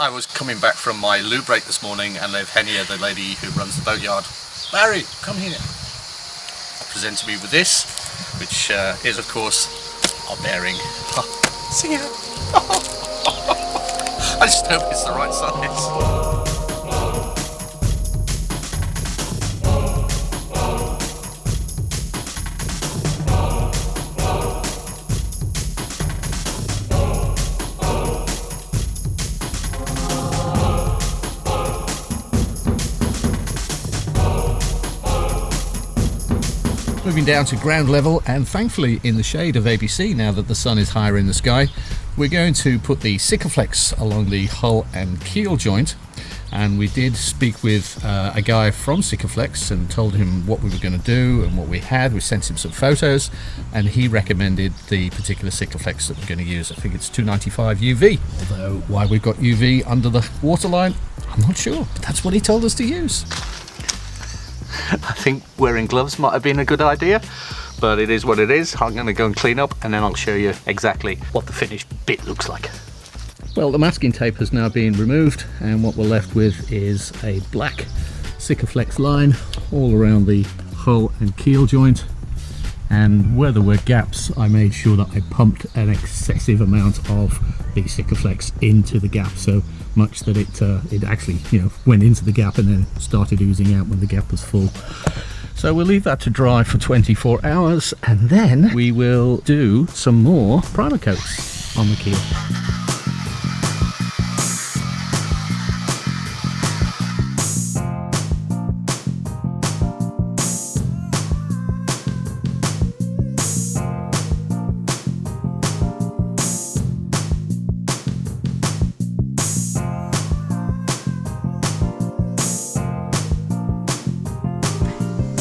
I was coming back from my loo break this morning and Henia, the lady who runs the boatyard, Barry, come here, presented me with this, which is of course our bearing. See ya! I just hope it's the right size. Moving down to ground level, and thankfully in the shade of ABC now that the sun is higher in the sky, we're going to put the Sikaflex along the hull and keel joint. And we did speak with a guy from Sikaflex and told him what we were going to do and what we had. We sent him some photos and he recommended the particular Sikaflex that we're going to use. I think it's 295 UV, although why we've got UV under the waterline, I'm not sure, but that's what he told us to use. I think wearing gloves might have been a good idea, but it is what it is. I'm going to go and clean up and then I'll show you exactly what the finished bit looks like. Well, the masking tape has now been removed and what we're left with is a black Sikaflex line all around the hull and keel joint, and where there were gaps I made sure that I pumped an excessive amount of the Sikaflex into the gap, so much that it actually went into the gap and then started oozing out when the gap was full. So we'll leave that to dry for 24 hours and then we will do some more primer coats on the keel.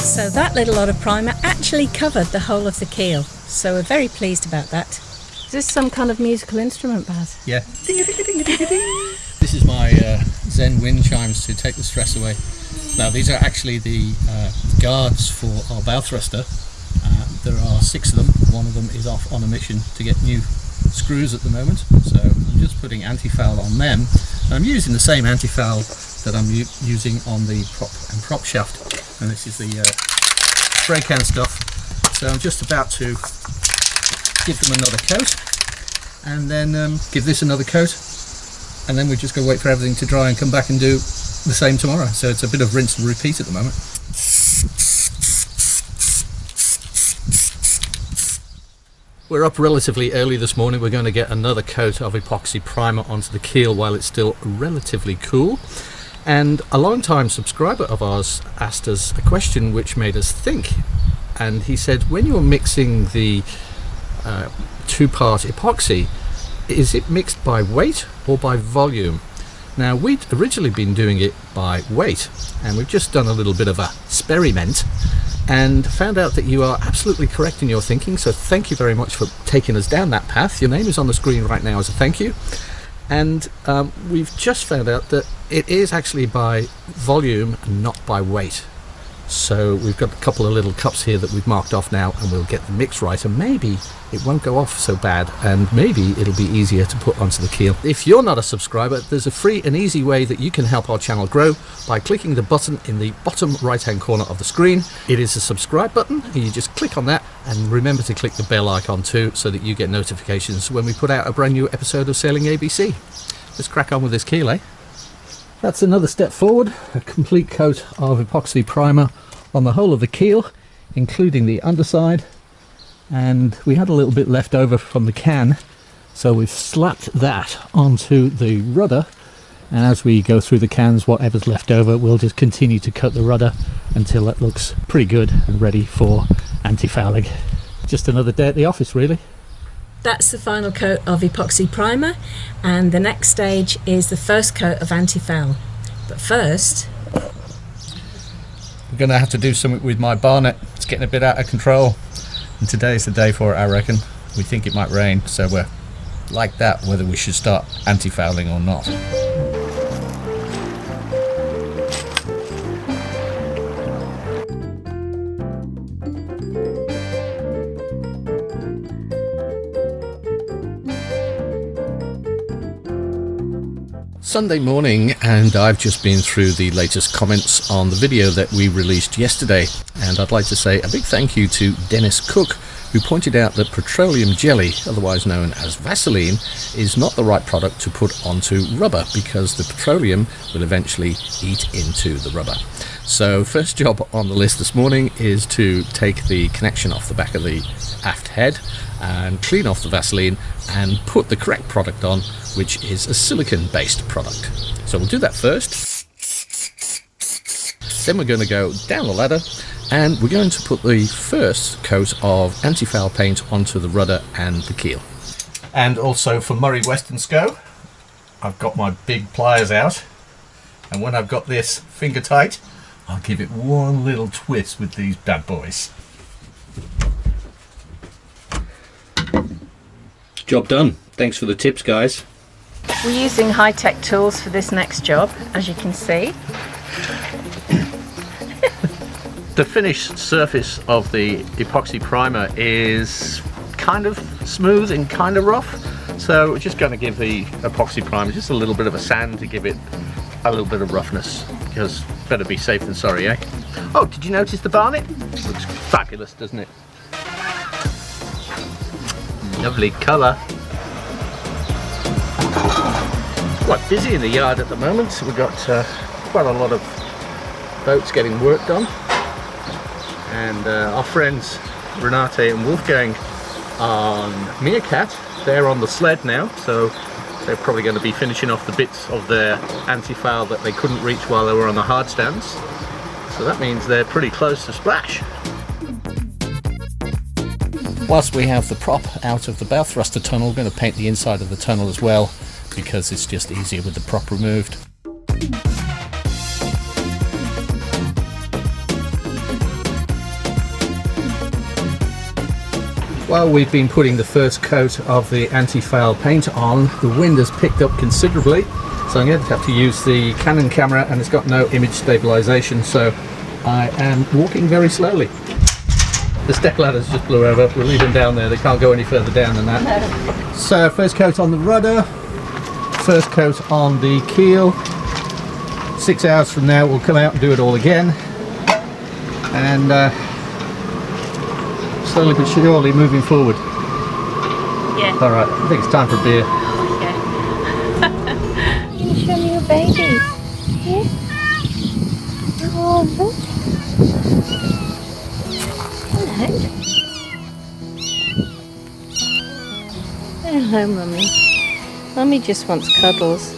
So that little lot of primer actually covered the whole of the keel, so we're very pleased about that. Is this some kind of musical instrument, Baz? Yeah. This is my Zen wind chimes to take the stress away. Now these are actually the guards for our bow thruster. There are 6 of them. One of them is off on a mission to get new screws at the moment, so I'm just putting antifoul on them. And I'm using the same antifoul that I'm using on the prop shaft. And this is the spray can stuff, so I'm just about to give them another coat and then give this another coat, and then we're just going to wait for everything to dry and come back and do the same tomorrow. So it's a bit of rinse and repeat at the moment. We're up relatively early this morning. We're going to get another coat of epoxy primer onto the keel while it's still relatively cool. And a long-time subscriber of ours asked us a question which made us think, and he said, when you're mixing the 2-part epoxy, is it mixed by weight or by volume? Now we'd originally been doing it by weight, and we've just done a little bit of a experiment and found out that you are absolutely correct in your thinking, so thank you very much for taking us down that path. Your name is on the screen right now as a thank you. And we've just found out that it is actually by volume and not by weight. So we've got a couple of little cups here that we've marked off now, and we'll get the mix right, and maybe it won't go off so bad, and maybe it'll be easier to put onto the keel. If you're not a subscriber, there's a free and easy way that you can help our channel grow by clicking the button in the bottom right hand corner of the screen. It is a subscribe button, and you just click on that, and remember to click the bell icon too, so that you get notifications when we put out a brand new episode of Sailing ABC. Let's crack on with this keel, eh? That's another step forward, a complete coat of epoxy primer on the whole of the keel, including the underside, and we had a little bit left over from the can, so we've slapped that onto the rudder, and as we go through the cans, whatever's left over, we'll just continue to coat the rudder until it looks pretty good and ready for anti-fouling. Just another day at the office, really. That's the final coat of epoxy primer, and the next stage is the first coat of anti-foul. But first, we're going to have to do something with my barnet. It's getting a bit out of control, and today's the day for it, I reckon. We think it might rain, so we're like that whether we should start anti-fouling or not. Sunday morning, and I've just been through the latest comments on the video that we released yesterday, and I'd like to say a big thank you to Dennis Cook, who pointed out that petroleum jelly, otherwise known as Vaseline, is not the right product to put onto rubber because the petroleum will eventually eat into the rubber. So first job on the list this morning is to take the connection off the back of the aft head and clean off the Vaseline and put the correct product on, which is a silicone based product. So we'll do that first. Then we're going to go down the ladder and we're going to put the first coat of antifoul paint onto the rudder and the keel. And also for Murray Westenskow, I've got my big pliers out, and when I've got this finger tight, I'll give it one little twist with these bad boys. Job done. Thanks for the tips, guys. We're using high-tech tools for this next job, as you can see. The finished surface of the epoxy primer is kind of smooth and kind of rough, so we're just going to give the epoxy primer just a little bit of a sand to give it a little bit of roughness, because better be safe than sorry, eh? Oh, did you notice the barnet? Looks fabulous, doesn't it? Lovely colour. Quite busy in the yard at the moment. We've got quite a lot of boats getting worked on, and our friends Renate and Wolfgang on Meerkat, they're on the sled now, so they're probably going to be finishing off the bits of their antifoul that they couldn't reach while they were on the hard stands. So that means they're pretty close to splash. Whilst we have the prop out of the bow thruster tunnel, we're going to paint the inside of the tunnel as well, because it's just easier with the prop removed. While we've been putting the first coat of the anti-foul paint on, the wind has picked up considerably, so I'm going to have to use the Canon camera, and it's got no image stabilization, so I am walking very slowly. The step ladders just blew over. We'll leave them down there, they can't go any further down than that. So first coat on the rudder, first coat on the keel. 6 hours from now we'll come out and do it all again, and slowly but surely moving forward. Yeah. Alright, I think it's time for a beer. Okay. Can you show me your baby? Yeah? Oh, look. Hello. Hello, Mummy. Mummy just wants cuddles.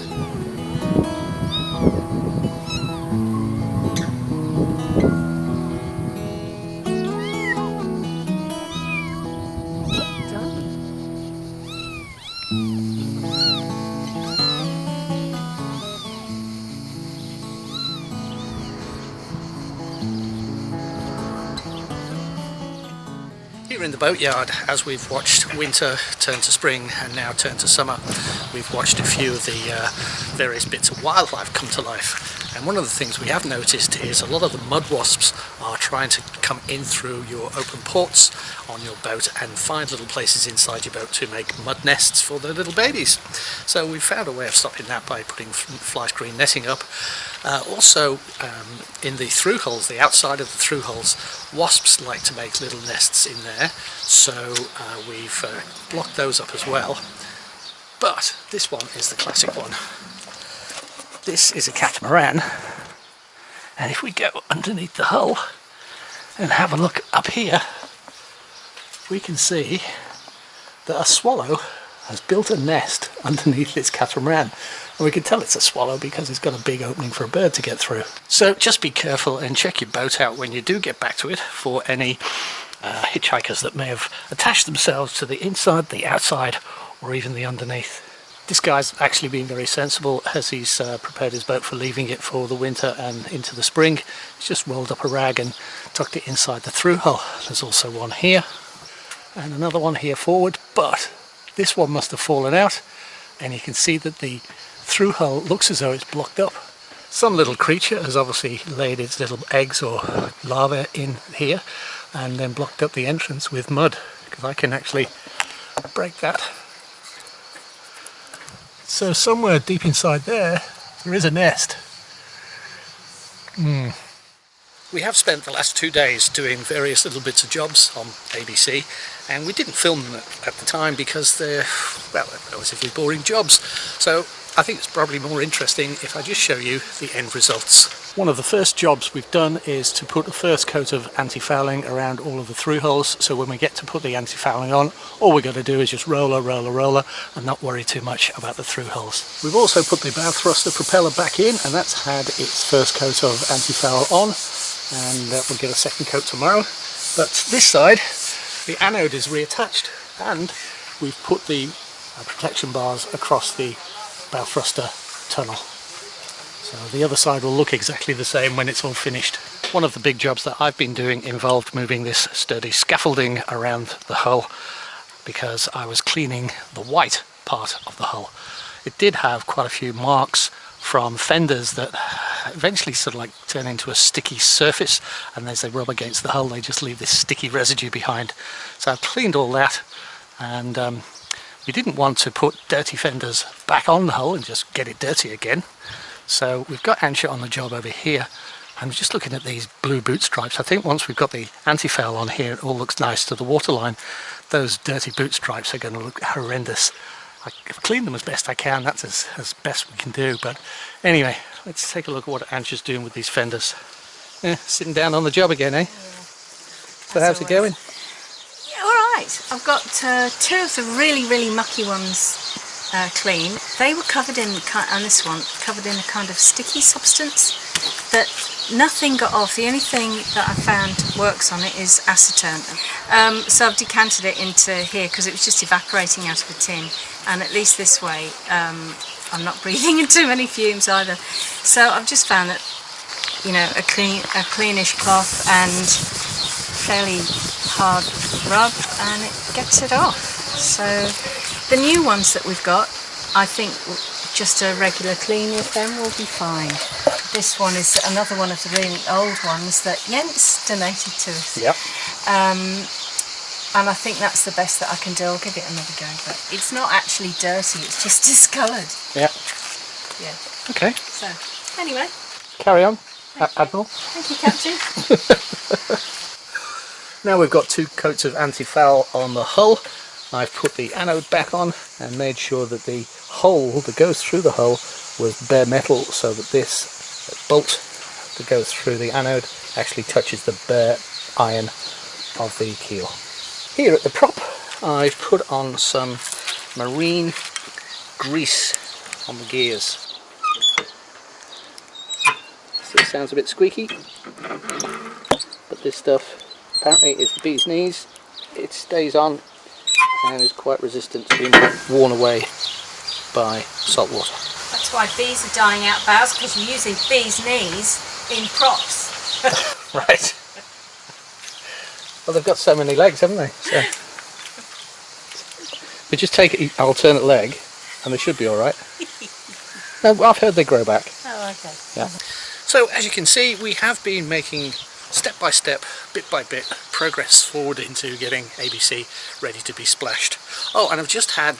Here in the boatyard, as we've watched winter turn to spring and now turn to summer, we've watched a few of the various bits of wildlife come to life. And one of the things we have noticed is a lot of the mud wasps are trying to come in through your open ports on your boat and find little places inside your boat to make mud nests for their little babies. So we've found a way of stopping that by putting fly screen netting up. Also, in the thru-hulls, the outside of the thru-hulls, wasps like to make little nests in there, so we've blocked those up as well. But this one is the classic one. This is a catamaran, and if we go underneath the hull and have a look up here, we can see that a swallow has built a nest underneath its catamaran, and we can tell it's a swallow because it's got a big opening for a bird to get through. So just be careful and check your boat out when you do get back to it for any hitchhikers that may have attached themselves to the inside, the outside, or even the underneath. This guy's actually been very sensible as he's prepared his boat for leaving it for the winter and into the spring. He's just rolled up a rag and tucked it inside the thru-hull. There's also one here and another one here forward, but this one must have fallen out, and you can see that the thru-hull looks as though it's blocked up. Some little creature has obviously laid its little eggs or larvae in here and then blocked up the entrance with mud, because I can actually break that. So somewhere deep inside there is a nest. We have spent the last 2 days doing various little bits of jobs on ABC, and we didn't film them at the time because they're, well, relatively boring jobs. So I think it's probably more interesting if I just show you the end results. One of the first jobs we've done is to put the first coat of anti-fouling around all of the thru-hulls, so when we get to put the anti-fouling on, all we've got to do is just roller and not worry too much about the thru-hulls. We've also put the bow thruster propeller back in, and that's had its first coat of anti-foul on, and we'll get a second coat tomorrow. But this side, the anode is reattached, and we've put the protection bars across the bow thruster tunnel. So the other side will look exactly the same when it's all finished. One of the big jobs that I've been doing involved moving this sturdy scaffolding around the hull, because I was cleaning the white part of the hull. It did have quite a few marks from fenders that eventually sort of like turn into a sticky surface, and as they rub against the hull they just leave this sticky residue behind. So I've cleaned all that, and we didn't want to put dirty fenders back on the hull and just get it dirty again. So we've got Ansha on the job over here. I'm just looking at these blue boot stripes. I think once we've got the anti-foul on here, it all looks nice to the waterline. Those dirty boot stripes are going to look horrendous. I've cleaned them as best I can. That's as best we can do. But anyway, let's take a look at what Ansha's doing with these fenders. Sitting down on the job again, eh? Yeah. So how's it going? Yeah, all right. I've got two of the really mucky ones clean. They were covered in, and this one, covered in a kind of sticky substance that nothing got off. The only thing that I found works on it is acetone. So I've decanted it into here because it was just evaporating out of the tin, and at least this way I'm not breathing in too many fumes either. So I've just found that, you know, a cleanish cloth and fairly hard rub, and it gets it off. So the new ones that we've got, I think just a regular clean with them will be fine. This one is another one of the really old ones that Jens donated to us. Yep. And I think that's the best that I can do. I'll give it another go, but it's not actually dirty, it's just discoloured. Yeah. Yeah. Okay. So, anyway. Carry on, Admiral. Thank you, Captain. Now we've got 2 coats of anti-foul on the hull. I've put the anode back on and made sure that the hole that goes through the hull was bare metal, so that this bolt that goes through the anode actually touches the bare iron of the keel. Here at the prop I've put on some marine grease on the gears. Still sounds a bit squeaky, but this stuff apparently is the bee's knees. It stays on and is quite resistant to being worn away by salt water. That's why bees are dying out, Baz, because you're using bees' knees in props. Right. Well, they've got so many legs, haven't they? So we just take an alternate leg and they should be alright. No, I've heard they grow back. Oh, okay. Yeah. So as you can see, we have been making step by step, bit by bit, progress forward into getting ABC ready to be splashed. Oh, and I've just had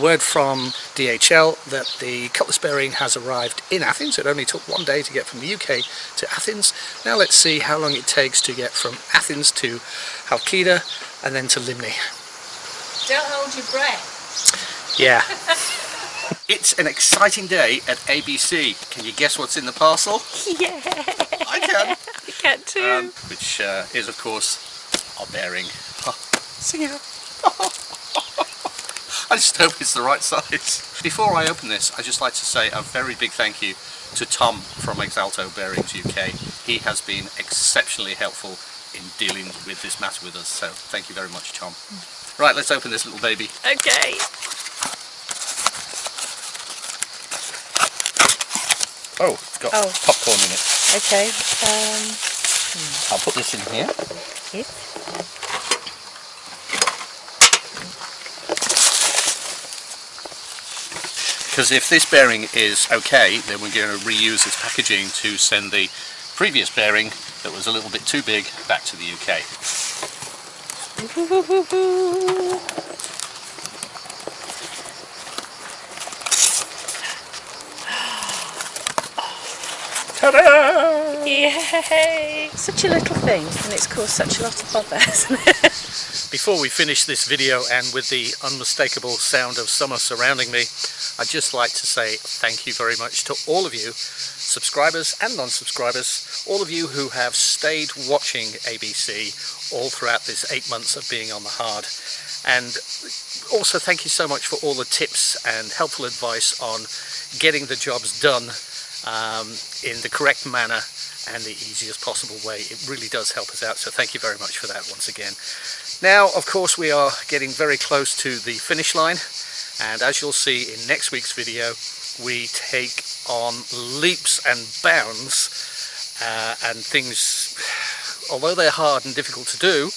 word from DHL that the cutlass bearing has arrived in Athens. It only took 1 day to get from the UK to Athens. Now let's see how long it takes to get from Athens to Halkida and then to Limni. Don't hold your breath. Yeah. It's an exciting day at ABC. Can you guess what's in the parcel? Yeah. I can. You can too. Which is, of course, our bearing. See ya. I just hope it's the right size. Before I open this, I'd just like to say a very big thank you to Tom from Exalto Bearings UK. He has been exceptionally helpful in dealing with this matter with us, so thank you very much, Tom. Right, let's open this little baby. Okay. Oh, it's got popcorn in it. Okay. I'll put this in here. Yes. Because if this bearing is okay, then we're going to reuse this packaging to send the previous bearing that was a little bit too big back to the UK. Ta-da! Yay! Such a little thing, and it's caused such a lot of bother, hasn't it? Before we finish this video, and with the unmistakable sound of summer surrounding me, I'd just like to say thank you very much to all of you, subscribers and non-subscribers, all of you who have stayed watching ABC all throughout this 8 months of being on the hard. And also thank you so much for all the tips and helpful advice on getting the jobs done in the correct manner and the easiest possible way. It really does help us out, so thank you very much for that once again. Now, of course, we are getting very close to the finish line, and as you'll see in next week's video, we take on leaps and bounds, and things, although they're hard and difficult to do,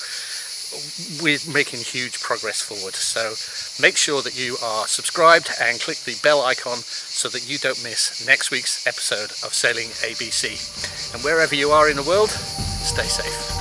we're making huge progress forward. So make sure that you are subscribed and click the bell icon so that you don't miss next week's episode of Sailing ABC. And wherever you are in the world, stay safe.